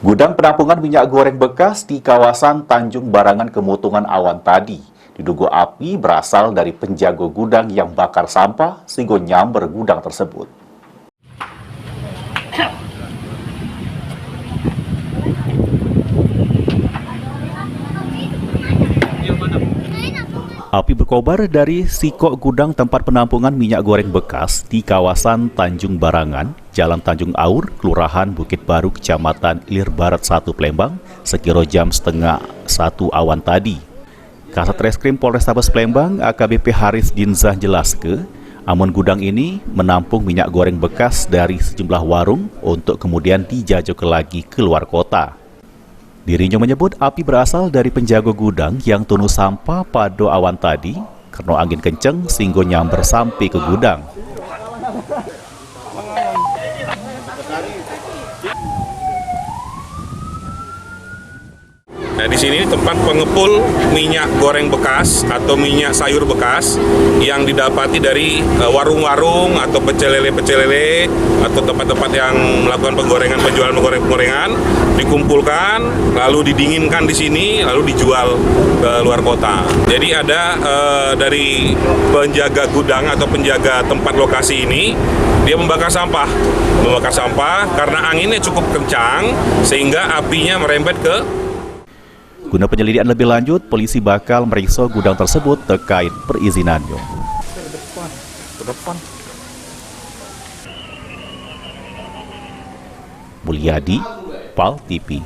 Gudang penampungan minyak goreng bekas di kawasan Tanjung Barangan Kemutungan Awan tadi diduga api berasal dari penjaga gudang yang bakar sampah sehingga nyamber gudang tersebut. Api berkobar dari sikok gudang tempat penampungan minyak goreng bekas di kawasan Tanjung Barangan, Jalan Tanjung Aur, Kelurahan Bukit Baru, Kecamatan Ilir Barat 1 Palembang, sekira jam setengah 1 awan tadi. Kasat Reskrim Polrestabes Palembang, AKBP Haris Dinzah jelaskan, amun gudang ini menampung minyak goreng bekas dari sejumlah warung untuk kemudian dijajak lagi ke luar kota. Dirinya menyebut api berasal dari penjaga gudang yang tunu sampah pada awan tadi karena angin kenceng sehingga nyamber sampai ke gudang. Nah, di sini tempat pengepul minyak goreng bekas atau minyak sayur bekas yang didapati dari warung-warung atau pecel lele atau tempat-tempat yang melakukan penjualan penggorengan dikumpulkan, lalu didinginkan di sini, lalu dijual ke luar kota. Jadi ada dari penjaga gudang atau penjaga tempat lokasi ini, dia membakar sampah karena anginnya cukup kencang sehingga apinya merembet ke. Guna penyelidikan lebih lanjut, polisi bakal meriksa gudang tersebut terkait perizinannya. Ke depan. Mulyadi, PAL TV.